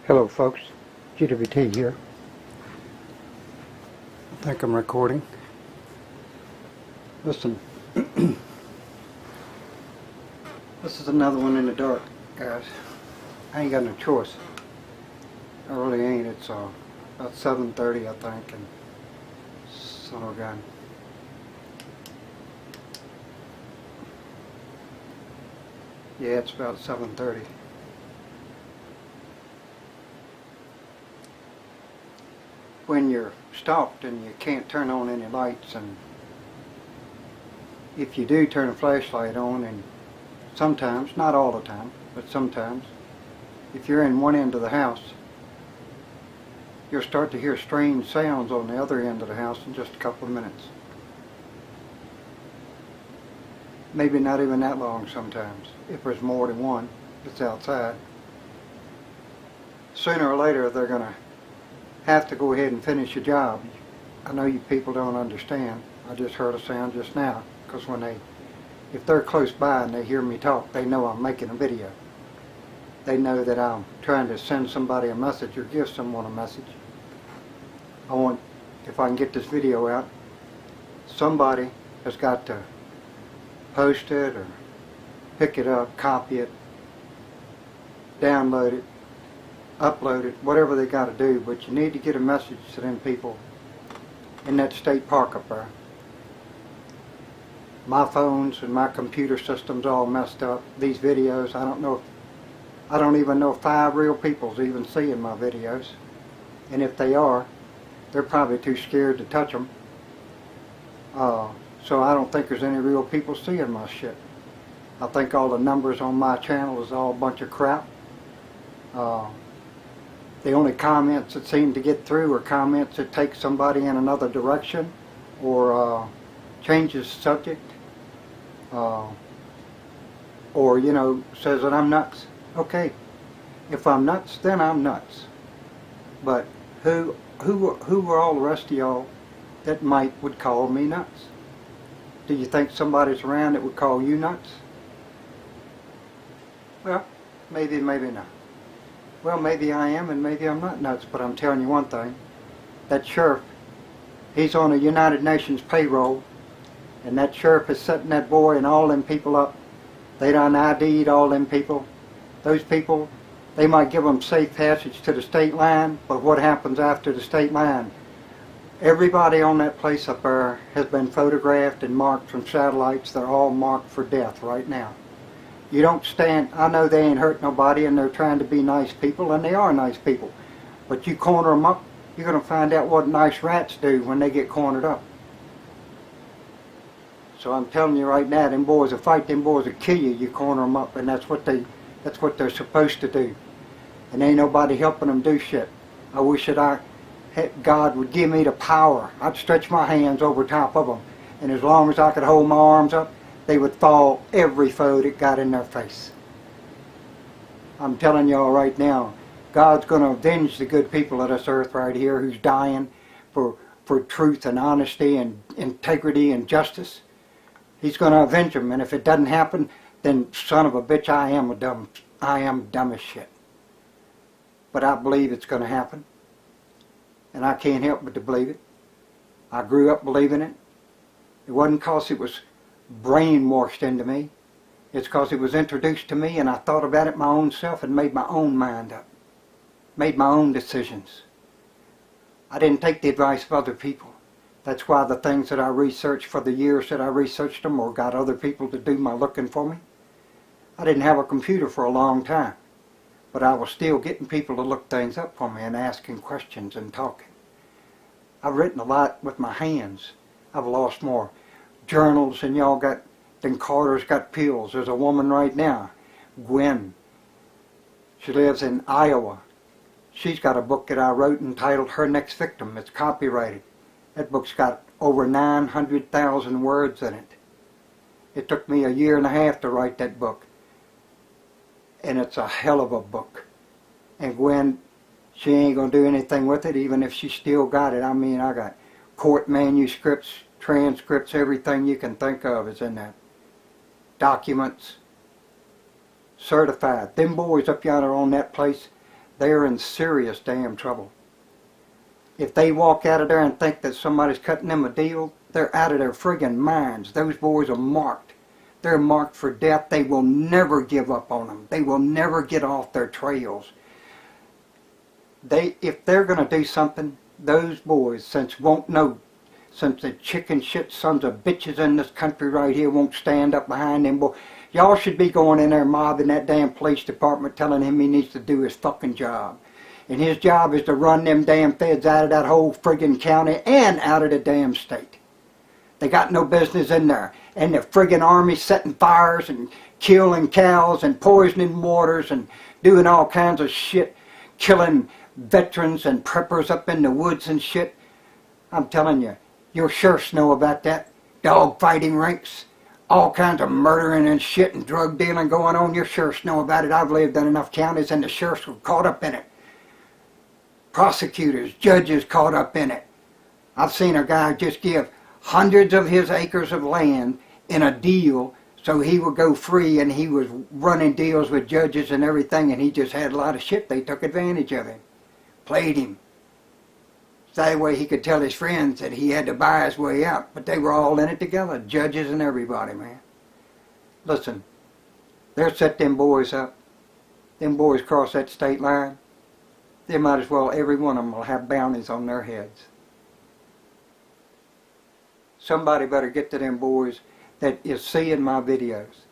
Hello folks, GWT here. I think I'm recording. Listen, this is another one in the dark, guys. I ain't got no choice. I really ain't. It's about 7:30 I think, and son of a gun. Yeah, it's about 7:30. When you're stopped and you can't turn on any lights, and if you do turn a flashlight on, and sometimes, not all the time, but sometimes, if you're in one end of the house, you'll start to hear strange sounds on the other end of the house in just a couple of minutes. Maybe not even that long sometimes, if there's more than one that's outside. Sooner or later they're going to have to go ahead and finish your job. I know you people don't understand. I just heard a sound just now, because if they're close by and they hear me talk, they know I'm making a video. They know that I'm trying to send somebody a message or give someone a message. If I can get this video out, somebody has got to post it or pick it up, copy it, download it, upload it, whatever they got to do, but you need to get a message to them people in that state park up there. My phones and my computer system's all messed up. These videos, I don't even know if 5 real people's even seeing my videos, and if they are, they're probably too scared to touch them. So I don't think there's any real people seeing my shit. I think all the numbers on my channel is all a bunch of crap. The only comments that seem to get through are comments that take somebody in another direction, or changes the subject, or says that I'm nuts. Okay, if I'm nuts, then I'm nuts. But who are all the rest of y'all that would call me nuts? Do you think somebody's around that would call you nuts? Well, maybe, maybe not. Well, maybe I am and maybe I'm not nuts, but I'm telling you one thing. That sheriff, he's on a United Nations payroll, and that sheriff is setting that boy and all them people up. They done ID'd all them people. Those people, they might give them safe passage to the state line, but what happens after the state line? Everybody on that place up there has been photographed and marked from satellites. They're all marked for death right now. You don't stand, I know they ain't hurt nobody and they're trying to be nice people, and they are nice people. But you corner them up, you're going to find out what nice rats do when they get cornered up. So I'm telling you right now, them boys will fight, them boys will kill you, you corner them up, and that's what they're supposed to do. And ain't nobody helping them do shit. I wish that God would give me the power. I'd stretch my hands over top of them, and as long as I could hold my arms up, they would fall every foe that got in their face. I'm telling y'all right now, God's going to avenge the good people of this earth right here who's dying for truth and honesty and integrity and justice. He's going to avenge them, and if it doesn't happen, then son of a bitch, I am dumb as shit. But I believe it's going to happen, and I can't help but to believe it. I grew up believing it. It wasn't because it was brainwashed into me. It's because it was introduced to me, and I thought about it my own self and made my own mind up. Made my own decisions. I didn't take the advice of other people. That's why the things that I researched for the years that I researched them, or got other people to do my looking for me. I didn't have a computer for a long time, but I was still getting people to look things up for me and asking questions and talking. I've written a lot with my hands. I've lost more journals than y'all got, than Carter's got pills. There's a woman right now, Gwen. She lives in Iowa. She's got a book that I wrote entitled Her Next Victim. It's copyrighted. That book's got over 900,000 words in it. It took me 1.5 years to write that book. And it's a hell of a book. And Gwen, she ain't going to do anything with it, even if she still got it. I mean, I got court manuscripts, transcripts, everything you can think of is in there. Documents, certified. Them boys up yonder on that place, they're in serious damn trouble. If they walk out of there and think that somebody's cutting them a deal, they're out of their friggin' minds. Those boys are marked. They're marked for death. They will never give up on them. They will never get off their trails. If they're going to do something, those boys, since the chicken shit sons of bitches in this country right here won't stand up behind them boys, y'all should be going in there mobbing that damn police department, telling him he needs to do his fucking job. And his job is to run them damn feds out of that whole friggin' county and out of the damn state. They got no business in there. And the friggin' army setting fires and killing cows and poisoning waters and doing all kinds of shit, killing veterans and preppers up in the woods and shit. I'm telling you, your sheriffs know about that. Dog fighting rinks, all kinds of murdering and shit and drug dealing going on. Your sheriffs know about it. I've lived in enough counties and the sheriffs were caught up in it. Prosecutors, judges caught up in it. I've seen a guy just give hundreds of his acres of land in a deal so he would go free, and he was running deals with judges and everything, and he just had a lot of shit. They took advantage of him, played him. So that way he could tell his friends that he had to buy his way out, but they were all in it together, judges and everybody, man. Listen, they'll set them boys up. Them boys cross that state line, they might as well, every one of them will have bounties on their heads. Somebody better get to them boys that is seeing my videos.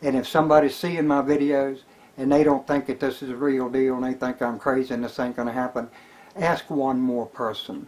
And if somebody's seeing my videos and they don't think that this is a real deal and they think I'm crazy and this ain't going to happen, ask one more person.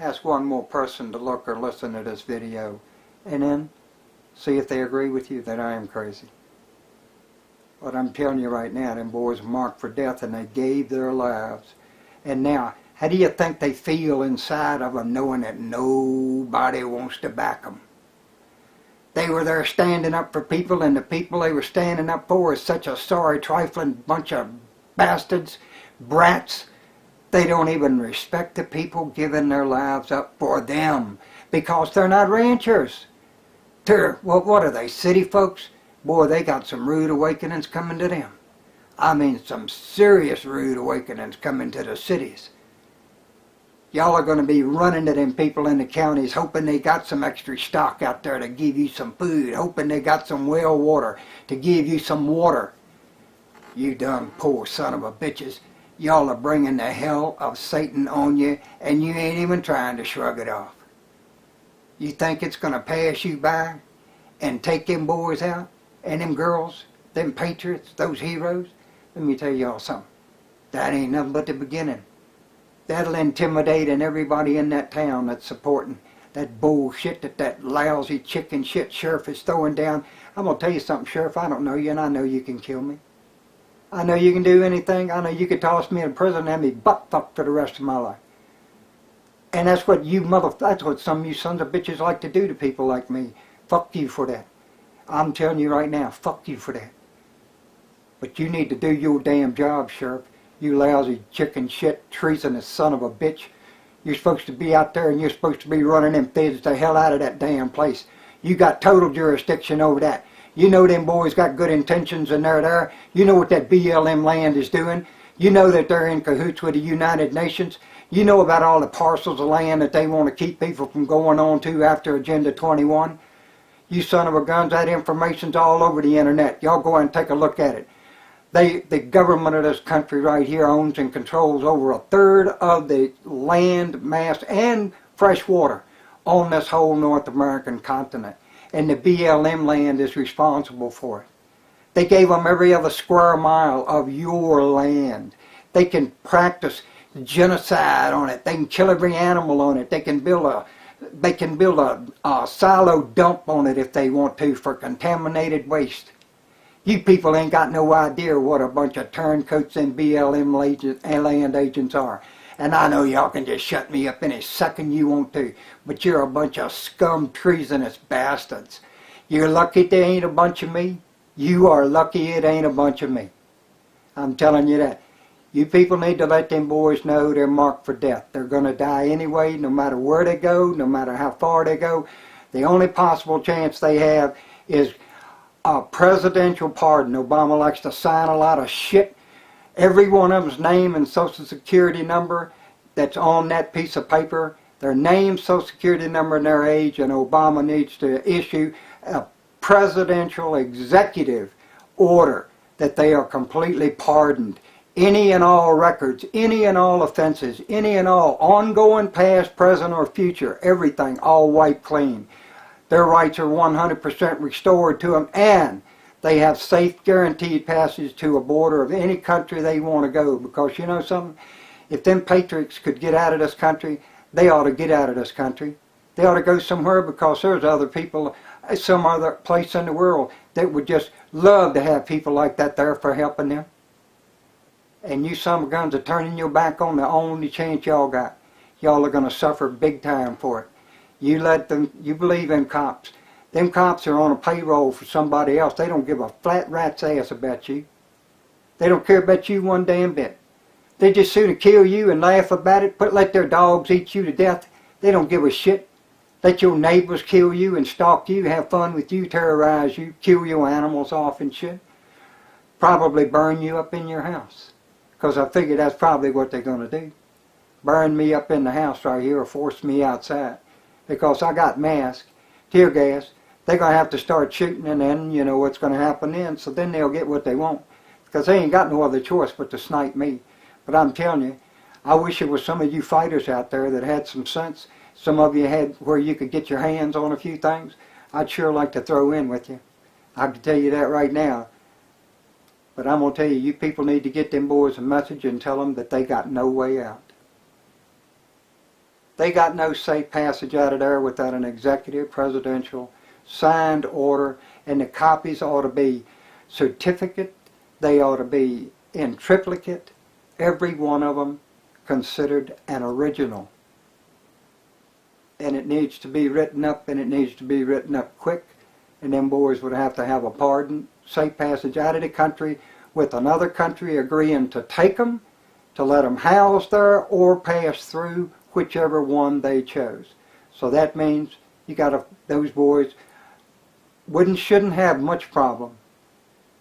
Ask one more person to look or listen to this video and then see if they agree with you that I am crazy. But I'm telling you right now, them boys are marked for death and they gave their lives. And now, how do you think they feel inside of them knowing that nobody wants to back them? They were there standing up for people, and the people they were standing up for is such a sorry, trifling bunch of bastards, brats. They don't even respect the people giving their lives up for them because they're not ranchers. They're, well, what are they, city folks? Boy, they got some rude awakenings coming to them. I mean, some serious rude awakenings coming to the cities. Y'all are going to be running to them people in the counties hoping they got some extra stock out there to give you some food, hoping they got some well water to give you some water. You dumb poor son of a bitches. Y'all are bringing the hell of Satan on you and you ain't even trying to shrug it off. You think it's going to pass you by and take them boys out and them girls, them patriots, those heroes? Let me tell y'all something. That ain't nothing but the beginning. That'll intimidate and everybody in that town that's supporting that bullshit that lousy chicken shit sheriff is throwing down. I'm going to tell you something, Sheriff. I don't know you and I know you can kill me. I know you can do anything. I know you could toss me in prison and have me butt fucked for the rest of my life. And that's what that's what some of you sons of bitches like to do to people like me. Fuck you for that. I'm telling you right now, fuck you for that. But you need to do your damn job, Sheriff. You lousy chicken shit, treasonous son of a bitch. You're supposed to be out there and you're supposed to be running them feds the hell out of that damn place. You got total jurisdiction over that. You know them boys got good intentions and they're there. You know what that BLM land is doing. You know that they're in cahoots with the United Nations. You know about all the parcels of land that they want to keep people from going on to after Agenda 21. You son of a guns, that information's all over the internet. Y'all go and take a look at it. The government of this country right here owns and controls over a third of the land mass and fresh water on this whole North American continent. And the BLM land is responsible for it. They gave them every other square mile of your land. They can practice genocide on it. They can kill every animal on it. They can build a silo dump on it if they want to for contaminated waste. You people ain't got no idea what a bunch of turncoats and BLM land agents are. And I know y'all can just shut me up any second you want to, but you're a bunch of scum treasonous bastards. You're lucky they ain't a bunch of me. You are lucky it ain't a bunch of me. I'm telling you that. You people need to let them boys know they're marked for death. They're going to die anyway, no matter where they go, no matter how far they go. The only possible chance they have is a presidential pardon. Obama likes to sign a lot of shit. Every one of them's name and social security number that's on that piece of paper, their name, social security number, and their age, and Obama needs to issue a presidential executive order that they are completely pardoned. Any and all records, any and all offenses, any and all ongoing, past, present, or future, everything, all wiped clean. Their rights are 100% restored to them, and they have safe, guaranteed passage to a border of any country they want to go. Because you know something? If them patriots could get out of this country, they ought to get out of this country. They ought to go somewhere, because there's other people, some other place in the world that would just love to have people like that there for helping them. And you son of guns are turning your back on the only chance y'all got. Y'all are going to suffer big time for it. You let them, you believe in cops. Them cops are on a payroll for somebody else. They don't give a flat rat's ass about you. They don't care about you one damn bit. They just sooner kill you and laugh about it, let their dogs eat you to death. They don't give a shit. Let your neighbors kill you and stalk you, have fun with you, terrorize you, kill your animals off and shit. Probably burn you up in your house. Because I figure that's probably what they're going to do. Burn me up in the house right here or force me outside. Because I got masks, tear gas. They're going to have to start shooting, and then you know what's going to happen then. So then they'll get what they want. Because they ain't got no other choice but to snipe me. But I'm telling you, I wish there was some of you fighters out there that had some sense. Some of you had where you could get your hands on a few things. I'd sure like to throw in with you. I can tell you that right now. But I'm going to tell you, you people need to get them boys a message and tell them that they got no way out. They got no safe passage out of there without an executive, presidential, signed order, and the copies ought to be certificate, they ought to be in triplicate, every one of them considered an original. And it needs to be written up, and it needs to be written up quick, and them boys would have to have a pardon, safe passage out of the country, with another country agreeing to take them, to let them house there, or pass through, whichever one they chose. So that means you got those boys shouldn't have much problem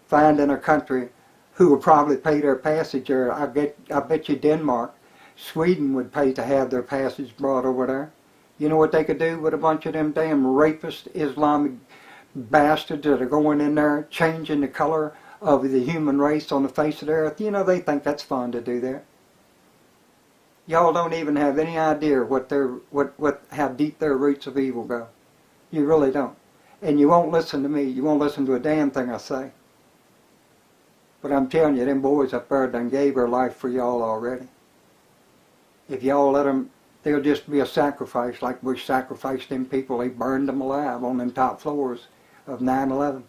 finding a country who would probably pay their passage there. I bet you Denmark, Sweden would pay to have their passage brought over there. You know what they could do with a bunch of them damn rapist Islamic bastards that are going in there changing the color of the human race on the face of the earth? You know, they think that's fun to do that. Y'all don't even have any idea how deep their roots of evil go. You really don't. And you won't listen to me. You won't listen to a damn thing I say. But I'm telling you, them boys up there done gave their life for y'all already. If y'all let them, they'll just be a sacrifice like Bush sacrificed them people. He burned them alive on them top floors of 9/11.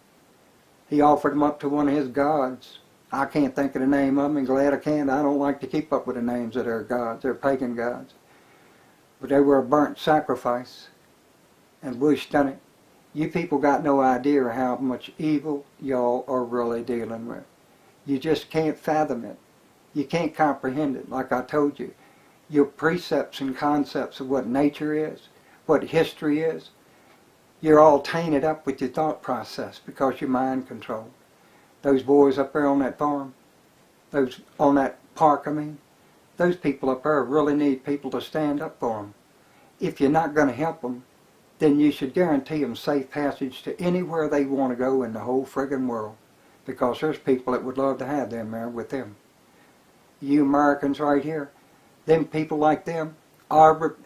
He offered them up to one of his gods. I can't think of the name of them, and glad I can. I don't like to keep up with the names of their gods. They're pagan gods. But they were a burnt sacrifice. And Bush done it. You people got no idea how much evil y'all are really dealing with. You just can't fathom it. You can't comprehend it, like I told you. Your precepts and concepts of what nature is, what history is, you're all tainted up with your thought process because you're mind controlled. Those boys up there on that farm, those on that park, those people up there really need people to stand up for them. If you're not going to help them, then you should guarantee them safe passage to anywhere they want to go in the whole friggin' world. Because there's people that would love to have them there with them. You Americans right here, them people like them,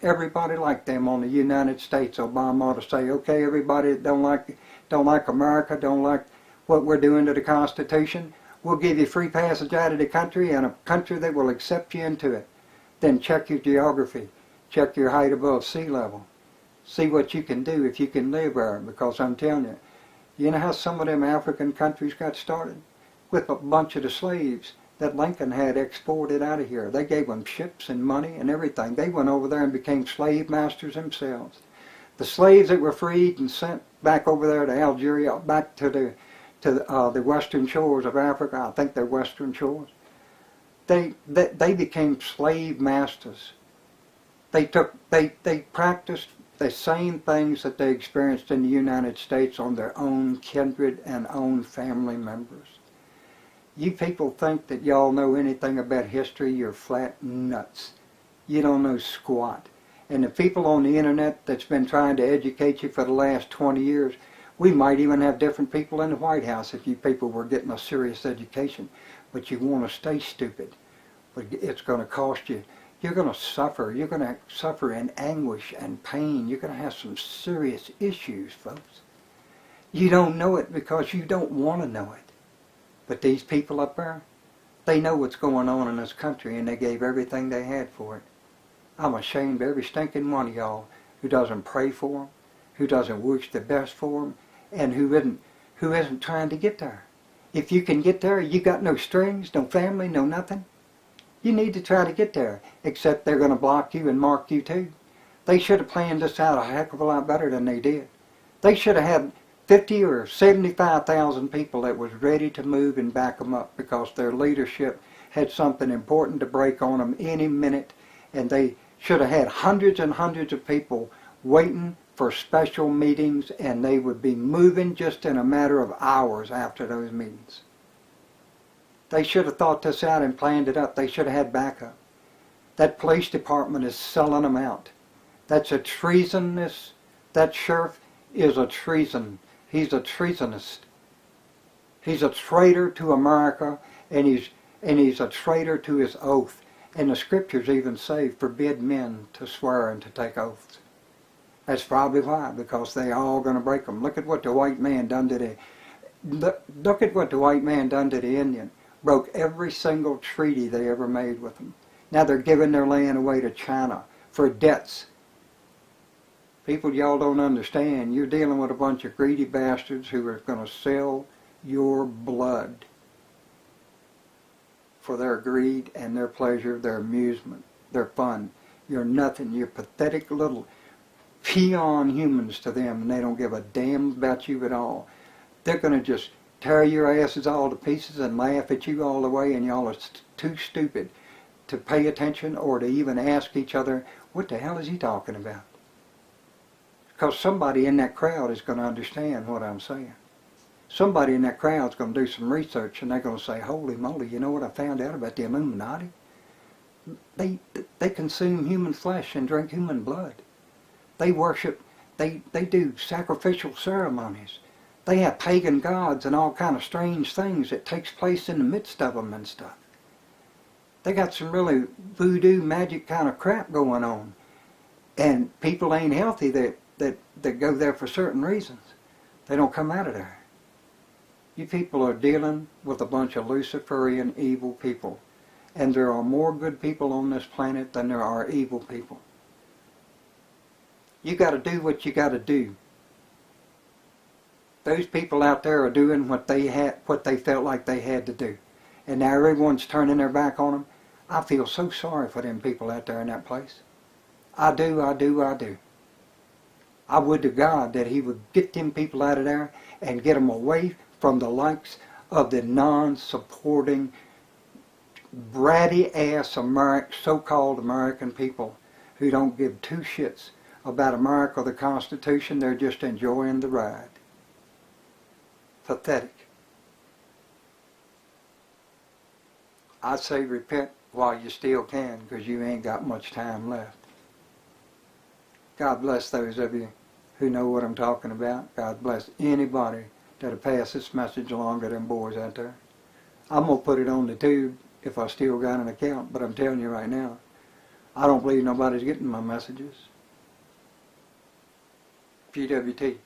everybody like them on the United States. Obama ought to say, okay, everybody that don't like America, don't like what we're doing to the Constitution, we'll give you free passage out of the country and a country that will accept you into it. Then check your geography, check your height above sea level. See what you can do if you can live there, because I'm telling you, you know how some of them African countries got started? With a bunch of the slaves that Lincoln had exported out of here. They gave them ships and money and everything. They went over there and became slave masters themselves. The slaves that were freed and sent back over there to Algeria, back to the western shores of Africa, I think they're western shores, they became slave masters. They practiced the same things that they experienced in the United States on their own kindred and own family members. You people think that y'all know anything about history, you're flat nuts. You don't know squat. And the people on the internet that's been trying to educate you for the last 20 years, we might even have different people in the White House if you people were getting a serious education. But you want to stay stupid. But it's going to cost you. You're going to suffer. You're going to suffer in anguish and pain. You're going to have some serious issues, folks. You don't know it because you don't want to know it. But these people up there, they know what's going on in this country, and they gave everything they had for it. I'm ashamed of every stinking one of y'all who doesn't pray for them, who doesn't wish the best for them, and who isn't trying to get there. If you can get there, you got no strings, no family, no nothing. You need to try to get there, except they're going to block you and mark you too. They should have planned this out a heck of a lot better than they did. They should have had 50 or 75,000 people that was ready to move and back them up because their leadership had something important to break on them any minute, and they should have had hundreds and hundreds of people waiting for special meetings, and they would be moving just in a matter of hours after those meetings. They should have thought this out and planned it up. They should have had backup. That police department is selling them out. That's a treasonous. That sheriff is a treason. He's a treasonist. He's a traitor to America, and he's a traitor to his oath. And the scriptures even say, forbid men to swear and to take oaths. That's probably why, because they're all going to break them. Look at what the white man done to look at what the white man done to the Indian. Broke every single treaty they ever made with them. Now they're giving their land away to China for debts. People, y'all don't understand. You're dealing with a bunch of greedy bastards who are going to sell your blood for their greed and their pleasure, their amusement, their fun. You're nothing. You're pathetic little peon humans to them, and they don't give a damn about you at all. They're going to just tear your asses all to pieces and laugh at you all the way, and y'all are too stupid to pay attention or to even ask each other, what the hell is he talking about? Because somebody in that crowd is going to understand what I'm saying. Somebody in that crowd is going to do some research, and they're going to say, holy moly, you know what I found out about the Illuminati? They consume human flesh and drink human blood. They worship, they do sacrificial ceremonies. They have pagan gods and all kind of strange things that takes place in the midst of them and stuff. They got some really voodoo magic kind of crap going on. And people ain't healthy that go there for certain reasons. They don't come out of there. You people are dealing with a bunch of Luciferian evil people. And there are more good people on this planet than there are evil people. You got to do what you got to do. Those people out there are doing what they felt like they had to do. And now everyone's turning their back on them. I feel so sorry for them people out there in that place. I do, I do, I do. I would to God that he would get them people out of there and get them away from the likes of the non-supporting, bratty-ass so-called American people who don't give two shits about America or the Constitution. They're just enjoying the ride. Pathetic. I say repent while you still can, because you ain't got much time left. God bless those of you who know what I'm talking about. God bless anybody that'll pass this message along to them boys out there. I'm going to put it on the tube if I still got an account, but I'm telling you right now, I don't believe nobody's getting my messages. PWT.